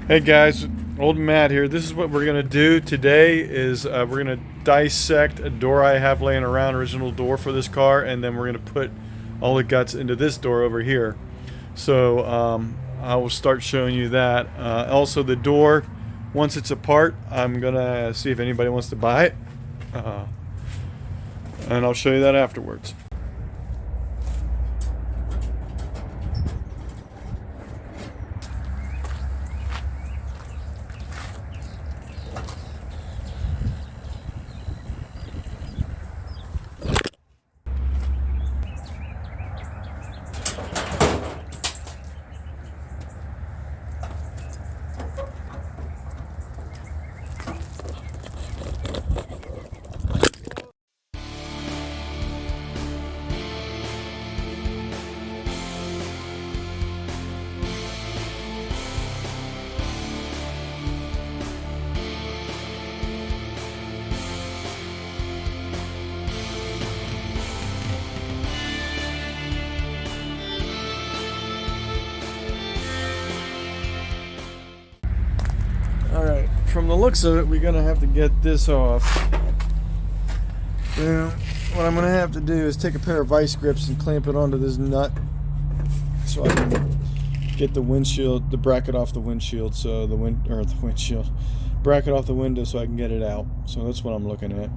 Hey guys, old Matt here. This is what we're gonna do today. Is we're gonna dissect a door I have laying around, original door for this car, and then we're gonna put all the guts into this door over here. So I will start showing you that. Also, the door, once it's apart, I'm gonna see if anybody wants to buy it, and I'll show you that afterwards. Alright, from the looks of it, we're going to have to get this off. Now, what I'm going to have to do is take a pair of vice grips and clamp it onto this nut so I can get the windshield, the bracket off the windshield, so the bracket off the window so I can get it out. So that's what I'm looking at.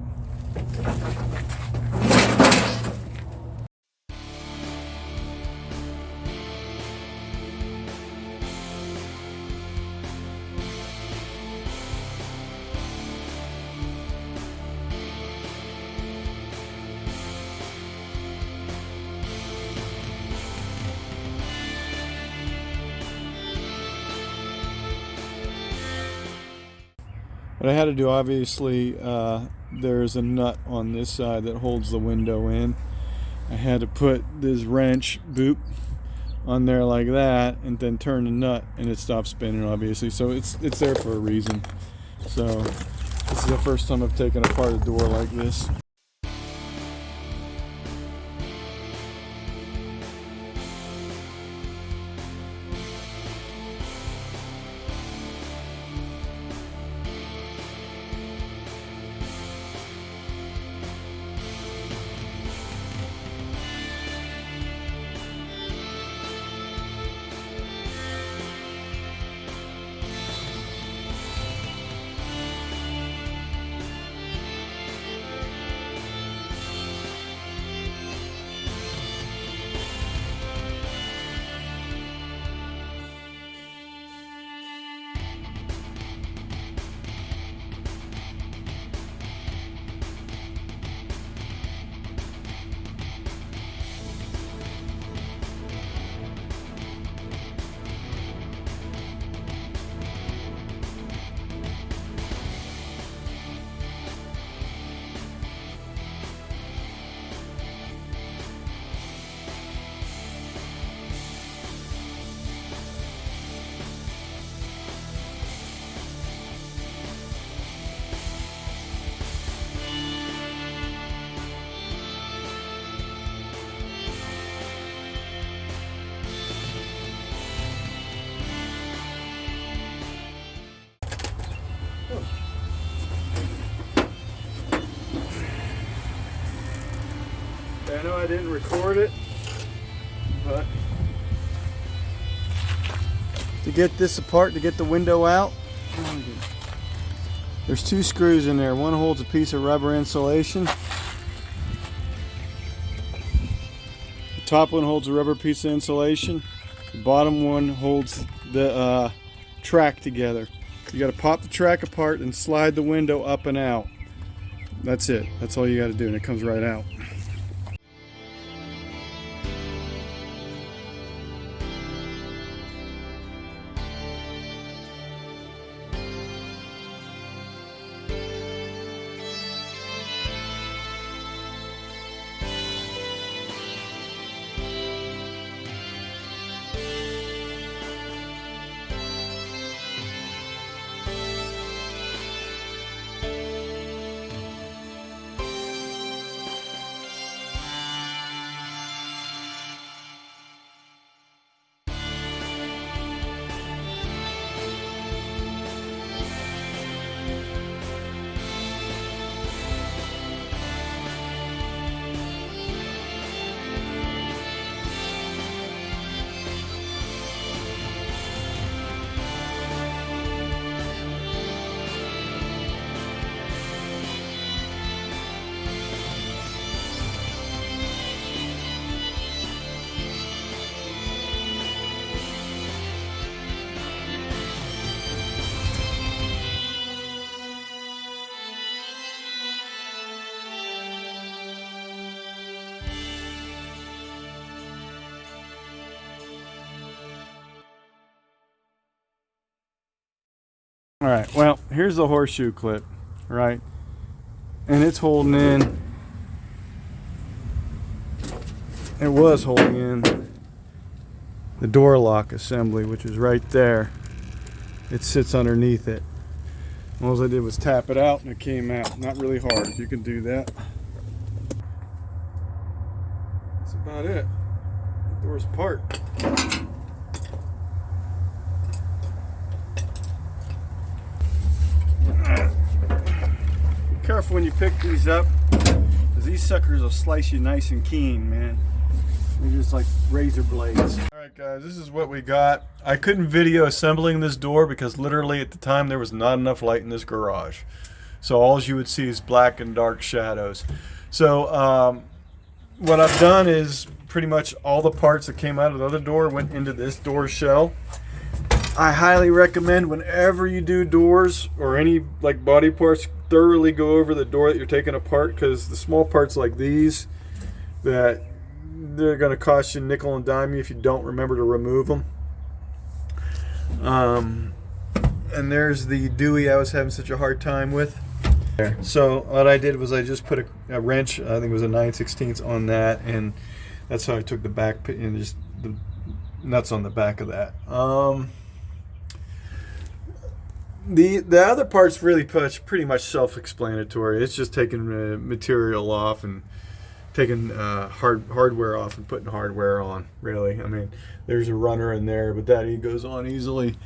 What I had to do, obviously, there's a nut on this side that holds the window in. I had to put this wrench, boop, on there like that, and then turn the nut, and it stops spinning, obviously. So it's there for a reason. So this is the first time I've taken apart a door like this. I know I didn't record it, but to get this apart, to get the window out, there's two screws in there. One holds a piece of rubber insulation. The top one holds a rubber piece of insulation. The bottom one holds the track together. You got to pop the track apart and slide the window up and out. That's it. That's all you got to do, and it comes right out. All right, well, here's the horseshoe clip, right? And it's holding in, it was holding in the door lock assembly, which is right there. It sits underneath it. All I did was tap it out and it came out. Not really hard. You can do that. That's about it. The door's apart. Be careful when you pick these up, because these suckers will slice you nice and keen, man. They're just like razor blades. Alright guys, this is what we got. I couldn't video assembling this door because literally at the time there was not enough light in this garage. So all you would see is black and dark shadows. So what I've done is pretty much all the parts that came out of the other door went into this door shell. I highly recommend whenever you do doors or any like body parts, thoroughly go over the door that you're taking apart, because the small parts like these, that they're going to cost you nickel and dime if you don't remember to remove them. And there's the Dewey I was having such a hard time with. So what I did was I just put a wrench, I think it was a 9/16 on that, and that's how I took the back and just the nuts on the back of that. The other part's really pretty much self-explanatory. It's just taking material off and taking hardware off and putting hardware on, really. I mean, there's a runner in there, but that goes on easily.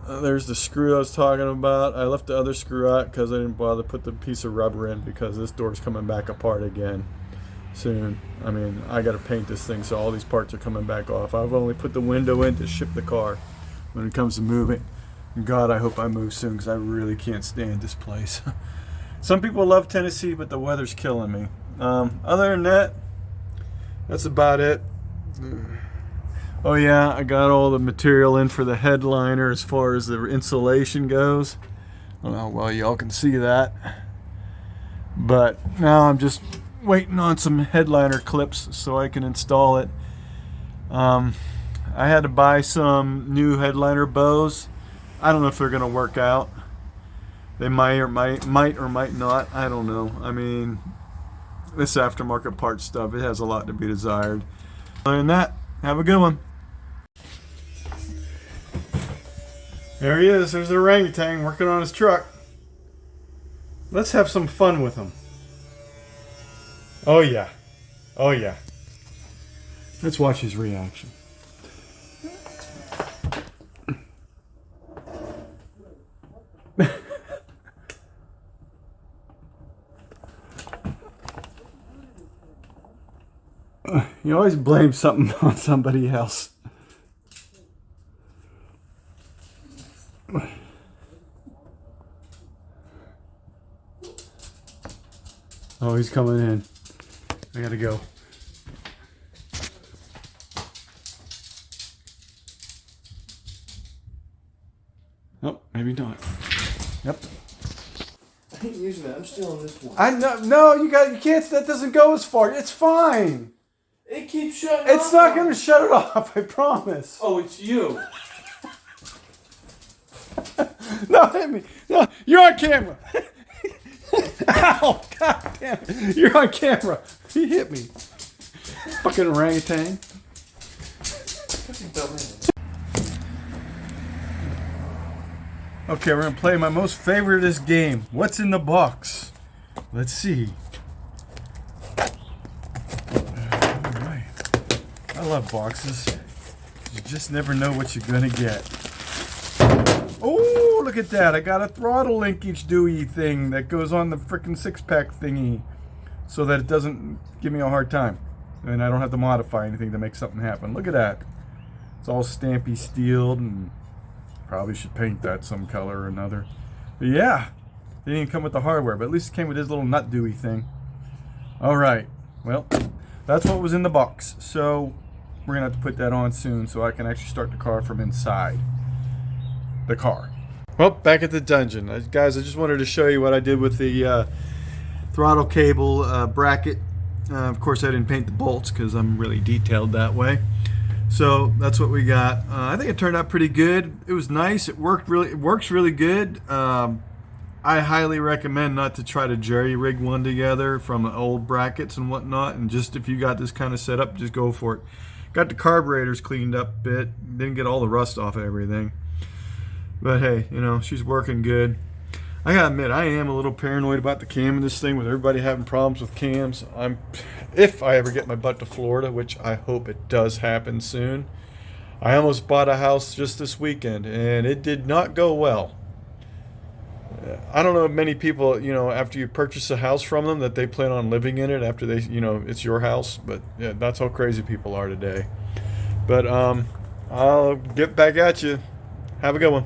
There's the screw I was talking about. I left the other screw out because I didn't bother to put the piece of rubber in, because this door's coming back apart again soon. I mean, I got to paint this thing, so all these parts are coming back off. I've only put the window in to ship the car when it comes to moving. God, I hope I move soon, because I really can't stand this place. Some people love Tennessee, but the weather's killing me. Other than that, that's about it. Oh yeah, I got all the material in for the headliner as far as the insulation goes. I don't know how well y'all can see that, but now I'm just waiting on some headliner clips so I can install it. I had to buy some new headliner bows. I don't know if they're gonna work out. They might or might not. I don't know. I mean, this aftermarket part stuff, it has a lot to be desired. Other than that, have a good one. There he is. There's the orangutan working on his truck. Let's have some fun with him. Oh yeah. Oh yeah. Let's watch his reaction. You always blame something on somebody else. Oh, he's coming in. I gotta go. Oh, maybe not. Yep. I ain't using that. I'm still on this one. I know. No, you can't. That doesn't go as far. It's fine. It keeps shutting off. It's not going to shut it off. I promise. Oh, it's you. No, hit me. No, you're on camera. Ow! God damn it. You're on camera. He hit me. Fucking orangutan. Okay, we're going to play my most favoriteest game. What's in the box? Let's see. Alright. I love boxes. You just never know what you're going to get. Oh, look at that. I got a throttle linkage Dewey thing that goes on the frickin' six-pack thingy so that it doesn't give me a hard time. And I don't have to modify anything to make something happen. Look at that. It's all stampy steeled, and probably should paint that some color or another. But yeah, it didn't even come with the hardware, but at least it came with this little nut Dewey thing. Alright, well, that's what was in the box. So we're going to have to put that on soon so I can actually start the car from inside the car. Well, back at the dungeon. Guys, I just wanted to show you what I did with the throttle cable bracket. Of course, I didn't paint the bolts because I'm really detailed that way. So that's what we got. I think it turned out pretty good. It was nice. It works really good. I highly recommend not to try to jerry rig one together from old brackets and whatnot. And just if you got this kind of setup, just go for it. Got the carburetors cleaned up a bit. Didn't get all the rust off of everything. But hey, she's working good. I gotta admit, I am a little paranoid about the cam in this thing, with everybody having problems with cams. If I ever get my butt to Florida, which I hope it does happen soon. I almost bought a house just this weekend, and it did not go well. I don't know if many people, after you purchase a house from them, that they plan on living in it after it's your house. But yeah, that's how crazy people are today. But I'll get back at you. Have a good one.